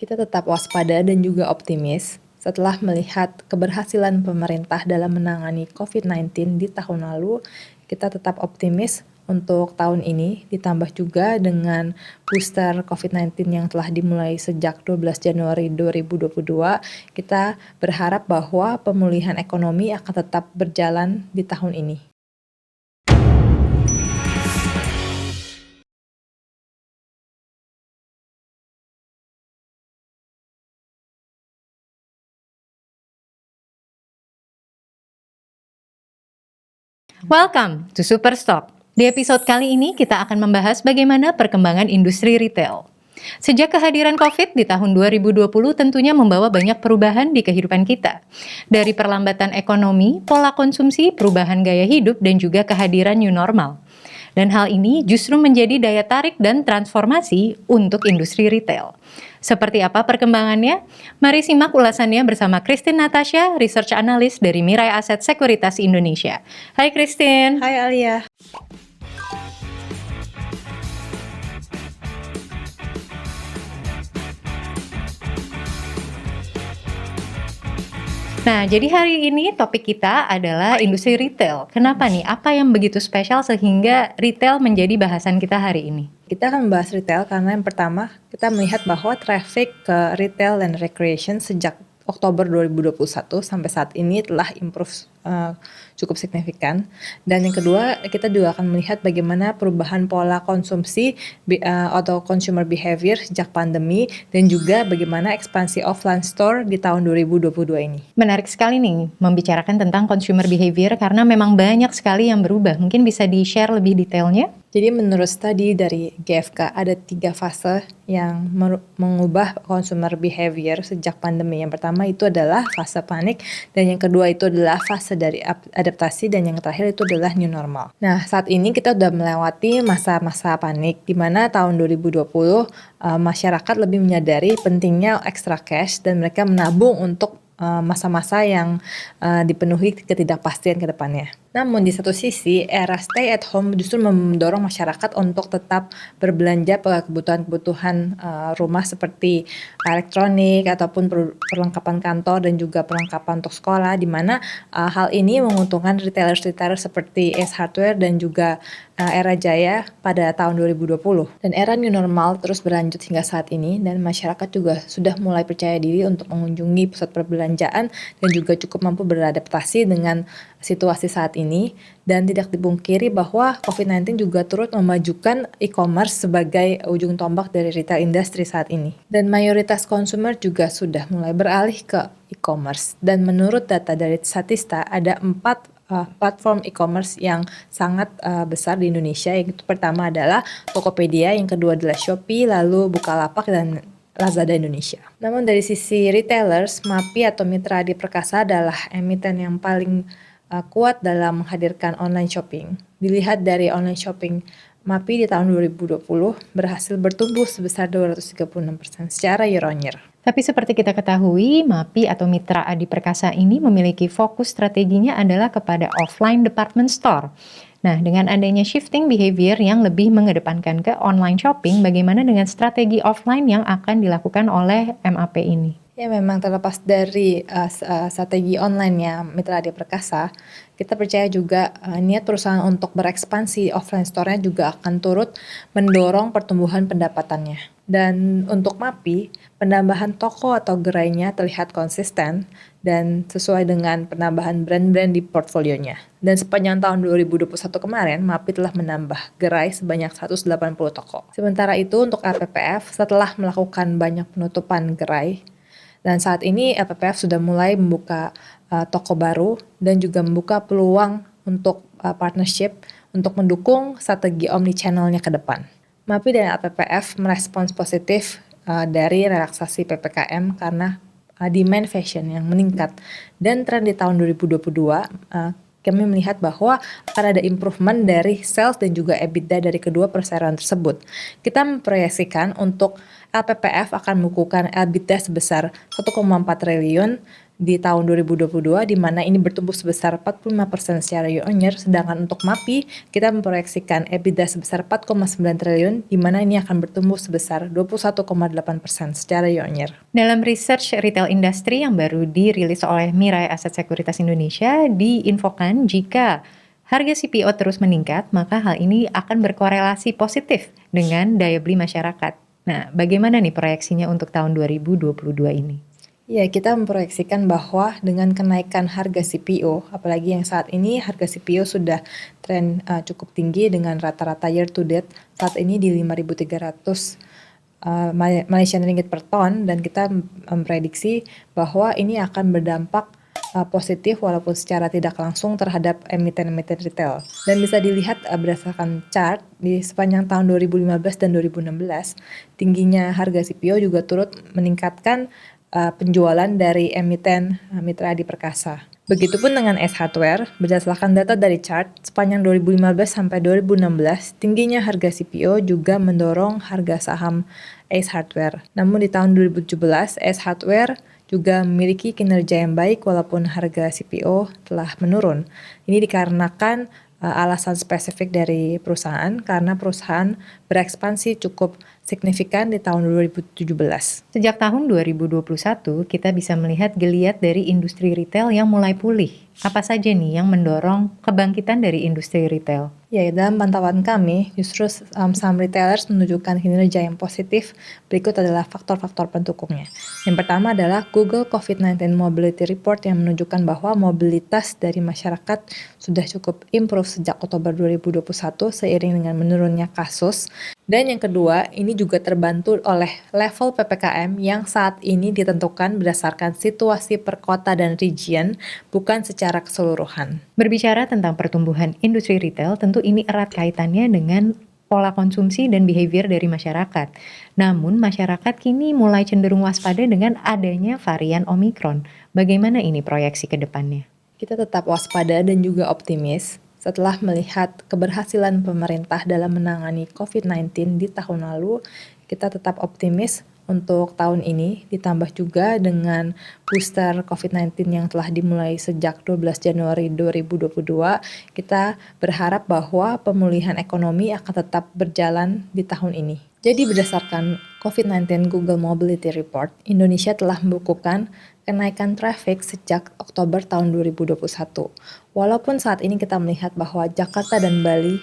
Kita tetap waspada dan juga optimis setelah melihat keberhasilan pemerintah dalam menangani COVID-19 di tahun lalu. Kita tetap optimis untuk tahun ini, ditambah juga dengan booster COVID-19 yang telah dimulai sejak 12 Januari 2022. Kita berharap bahwa pemulihan ekonomi akan tetap berjalan di tahun ini. Welcome to Superstock. Di episode kali ini kita akan membahas bagaimana perkembangan industri retail. Sejak kehadiran COVID di tahun 2020 tentunya membawa banyak perubahan di kehidupan kita. Dari perlambatan ekonomi, pola konsumsi, perubahan gaya hidup, dan juga kehadiran new normal. Dan hal ini justru menjadi daya tarik dan transformasi untuk industri retail. Seperti apa perkembangannya? Mari simak ulasannya bersama Christine Natasha, Research Analyst dari Mirai Aset Sekuritas Indonesia. Hai Christine. Hai Alia. Nah, jadi hari ini topik kita adalah industri retail. Kenapa nih? Apa yang begitu spesial sehingga retail menjadi bahasan kita hari ini? Kita akan membahas retail karena yang pertama, kita melihat bahwa traffic ke retail dan recreation sejak Oktober 2021 sampai saat ini telah improve cukup signifikan. Dan yang kedua, kita juga akan melihat bagaimana perubahan pola konsumsi atau consumer behavior sejak pandemi dan juga bagaimana ekspansi offline store di tahun 2022 ini. Menarik sekali nih membicarakan tentang consumer behavior karena memang banyak sekali yang berubah. Mungkin bisa di-share lebih detailnya? Jadi menurut studi dari GfK ada 3 fase yang mengubah consumer behavior sejak pandemi. Yang pertama itu adalah fase panik, dan yang kedua itu adalah fase dari adaptasi, dan yang terakhir itu adalah new normal. Nah, saat ini kita sudah melewati masa-masa panik, di mana tahun 2020 masyarakat lebih menyadari pentingnya extra cash dan mereka menabung untuk masa-masa yang dipenuhi ketidakpastian ke depannya. Namun di satu sisi, era stay at home justru mendorong masyarakat untuk tetap berbelanja pada kebutuhan-kebutuhan rumah seperti elektronik ataupun perlengkapan kantor dan juga perlengkapan untuk sekolah, di mana hal ini menguntungkan retailer-retailer seperti Ace Hardware dan juga Era Jaya pada tahun 2020. Dan era new normal terus berlanjut hingga saat ini, dan masyarakat juga sudah mulai percaya diri untuk mengunjungi pusat perbelanjaan dan juga cukup mampu beradaptasi dengan situasi saat ini. Dan tidak dipungkiri bahwa COVID-19 juga turut memajukan e-commerce sebagai ujung tombak dari retail industry saat ini. Dan mayoritas konsumer juga sudah mulai beralih ke e-commerce. Dan menurut data dari Statista, ada 4 platform e-commerce yang sangat besar di Indonesia, yaitu pertama adalah Tokopedia, yang kedua adalah Shopee, lalu Bukalapak, dan Lazada Indonesia. Namun dari sisi retailers, MAPI atau Mitra Adi Perkasa adalah emiten yang paling kuat dalam menghadirkan online shopping. Dilihat dari online shopping, MAPI di tahun 2020 berhasil bertumbuh sebesar 236% secara year on year. Tapi seperti kita ketahui, MAPI atau Mitra Adi Perkasa ini memiliki fokus strateginya adalah kepada offline department store. Nah, dengan adanya shifting behavior yang lebih mengedepankan ke online shopping, bagaimana dengan strategi offline yang akan dilakukan oleh MAP ini? Ya, memang terlepas dari strategi online-nya Mitra Adi Perkasa, kita percaya juga niat perusahaan untuk berekspansi offline store-nya juga akan turut mendorong pertumbuhan pendapatannya. Dan untuk MAPI, penambahan toko atau gerainya terlihat konsisten dan sesuai dengan penambahan brand-brand di portfolionya. Dan sepanjang tahun 2021 kemarin, MAPI telah menambah gerai sebanyak 180 toko. Sementara itu untuk LPPF, setelah melakukan banyak penutupan gerai, dan saat ini LPPF sudah mulai membuka toko baru dan juga membuka peluang untuk partnership untuk mendukung strategi omnichannel-nya ke depan. MAPI dan LPPF merespons positif dari relaksasi PPKM karena demand fashion yang meningkat, dan tren di tahun 2022 kami melihat bahwa akan ada improvement dari sales dan juga EBITDA dari kedua perseroan tersebut. Kita memproyeksikan untuk LPPF akan membukukan EBITDA sebesar 1,4 triliun di tahun 2022, di mana ini bertumbuh sebesar 45% secara year-on-year, sedangkan untuk MAPI kita memproyeksikan EBITDA sebesar 4,9 triliun, di mana ini akan bertumbuh sebesar 21,8% secara year-on-year. Dalam research retail industry yang baru dirilis oleh Mirai Aset Sekuritas Indonesia, diinfokan jika harga CPO terus meningkat, maka hal ini akan berkorelasi positif dengan daya beli masyarakat. Nah, bagaimana nih proyeksinya untuk tahun 2022 ini? Ya, kita memproyeksikan bahwa dengan kenaikan harga CPO, apalagi yang saat ini harga CPO sudah tren cukup tinggi dengan rata-rata year to date saat ini di 5.300 Malaysian ringgit per ton, dan kita memprediksi bahwa ini akan berdampak positif walaupun secara tidak langsung terhadap emiten-emiten retail. Dan bisa dilihat berdasarkan chart di sepanjang tahun 2015 dan 2016, tingginya harga CPO juga turut meningkatkan penjualan dari emiten Mitra Adi Perkasa. Begitupun dengan Ace Hardware, berdasarkan data dari chart, sepanjang 2015 sampai 2016, tingginya harga CPO juga mendorong harga saham Ace Hardware. Namun di tahun 2017, Ace Hardware juga memiliki kinerja yang baik walaupun harga CPO telah menurun. Ini dikarenakan alasan spesifik dari perusahaan, karena perusahaan berekspansi cukup signifikan di tahun 2017. Sejak tahun 2021, kita bisa melihat geliat dari industri retail yang mulai pulih. Apa saja nih yang mendorong kebangkitan dari industri retail? Ya, dalam pantauan kami, justru saham retailers menunjukkan kinerja yang positif. Berikut adalah faktor-faktor pendukungnya. Yang pertama adalah Google COVID-19 Mobility Report yang menunjukkan bahwa mobilitas dari masyarakat sudah cukup improve sejak Oktober 2021 seiring dengan menurunnya kasus. Dan yang kedua, ini juga terbantu oleh level PPKM yang saat ini ditentukan berdasarkan situasi per kota dan region, bukan secara keseluruhan. Berbicara tentang pertumbuhan industri retail, tentu ini erat kaitannya dengan pola konsumsi dan behavior dari masyarakat. Namun, masyarakat kini mulai cenderung waspada dengan adanya varian Omicron. Bagaimana ini proyeksi ke depannya? Kita tetap waspada dan juga optimis setelah melihat keberhasilan pemerintah dalam menangani COVID-19 di tahun lalu. Kita tetap optimis untuk tahun ini, ditambah juga dengan booster COVID-19 yang telah dimulai sejak 12 Januari 2022, kita berharap bahwa pemulihan ekonomi akan tetap berjalan di tahun ini. Jadi berdasarkan COVID-19 Google Mobility Report, Indonesia telah membukukan kenaikan traffic sejak Oktober tahun 2021. Walaupun saat ini kita melihat bahwa Jakarta dan Bali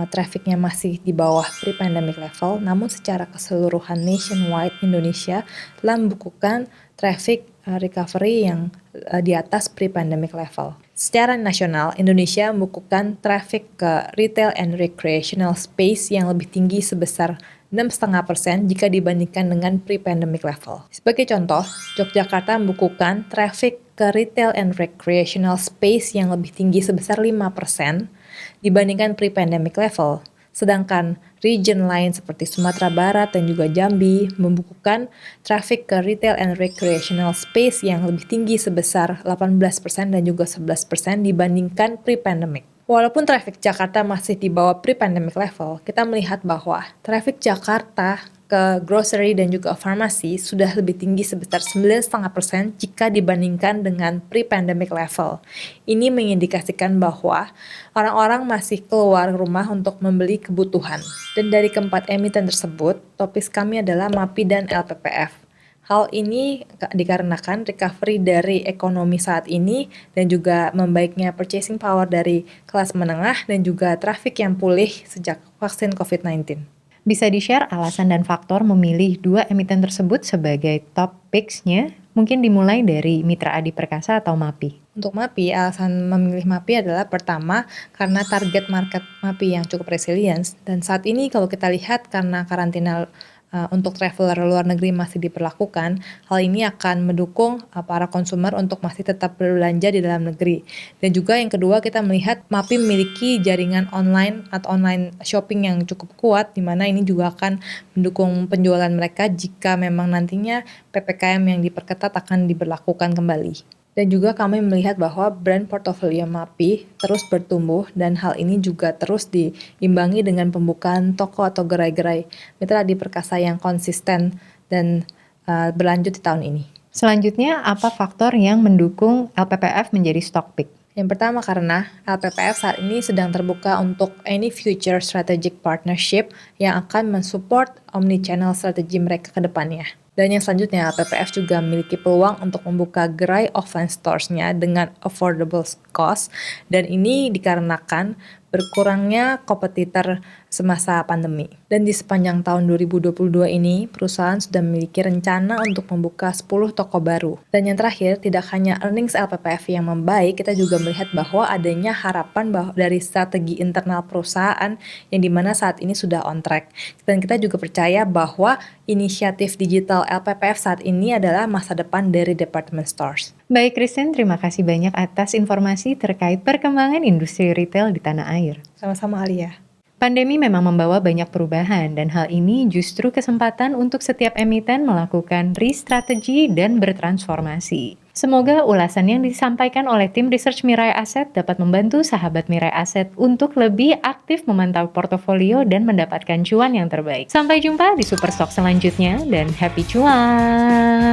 trafficnya masih di bawah pre-pandemic level, namun secara keseluruhan nationwide Indonesia telah membukukan traffic recovery yang di atas pre-pandemic level. Secara nasional, Indonesia membukukan traffic ke retail and recreational space yang lebih tinggi sebesar 6,5% jika dibandingkan dengan pre-pandemic level. Sebagai contoh, Yogyakarta membukukan traffic ke retail and recreational space yang lebih tinggi sebesar 5% dibandingkan pre-pandemic level. Sedangkan region lain seperti Sumatera Barat dan juga Jambi membukukan traffic ke retail and recreational space yang lebih tinggi sebesar 18% dan juga 11% dibandingkan pre-pandemic. Walaupun traffic Jakarta masih di bawah pre-pandemic level, kita melihat bahwa traffic Jakarta ke grocery dan juga farmasi sudah lebih tinggi sebesar 9,5% jika dibandingkan dengan pre-pandemic level. Ini mengindikasikan bahwa orang-orang masih keluar rumah untuk membeli kebutuhan. Dan dari keempat emiten tersebut, topik kami adalah MAPI dan LPPF. Hal ini dikarenakan recovery dari ekonomi saat ini dan juga membaiknya purchasing power dari kelas menengah dan juga traffic yang pulih sejak vaksin COVID-19. Bisa di-share alasan dan faktor memilih dua emiten tersebut sebagai top picks-nya? Mungkin dimulai dari Mitra Adi Perkasa atau MAPI. Untuk MAPI, alasan memilih MAPI adalah pertama karena target market MAPI yang cukup resilient, dan saat ini kalau kita lihat karena karantina untuk traveler luar negeri masih diberlakukan, hal ini akan mendukung para konsumer untuk masih tetap berbelanja di dalam negeri. Dan juga yang kedua, kita melihat MAPI memiliki jaringan online atau online shopping yang cukup kuat, di mana ini juga akan mendukung penjualan mereka jika memang nantinya PPKM yang diperketat akan diberlakukan kembali. Dan juga kami melihat bahwa brand portofolio MAPI terus bertumbuh dan hal ini juga terus diimbangi dengan pembukaan toko atau gerai-gerai Mitra Adi Perkasa yang konsisten dan berlanjut di tahun ini. Selanjutnya, apa faktor yang mendukung LPPF menjadi stock pick? Yang pertama karena LPPF saat ini sedang terbuka untuk any future strategic partnership yang akan mensupport omnichannel strategi mereka ke depannya. Dan yang selanjutnya, LPPF juga memiliki peluang untuk membuka gerai offline stores-nya dengan affordable cost, dan ini dikarenakan berkurangnya kompetitor semasa pandemi. Dan di sepanjang tahun 2022 ini, perusahaan sudah memiliki rencana untuk membuka 10 toko baru. Dan yang terakhir, tidak hanya earnings LPPF yang membaik, kita juga melihat bahwa adanya harapan dari strategi internal perusahaan yang dimana saat ini sudah on track. Dan kita juga percaya bahwa inisiatif digital LPPF saat ini adalah masa depan dari department stores. Baik Christine, terima kasih banyak atas informasi terkait perkembangan industri retail di tanah air. Sama-sama Alia. Pandemi memang membawa banyak perubahan dan hal ini justru kesempatan untuk setiap emiten melakukan re-strategi dan bertransformasi. Semoga ulasan yang disampaikan oleh tim research Mirai Asset dapat membantu sahabat Mirai Asset untuk lebih aktif memantau portofolio dan mendapatkan cuan yang terbaik. Sampai jumpa di Superstock selanjutnya dan happy cuan!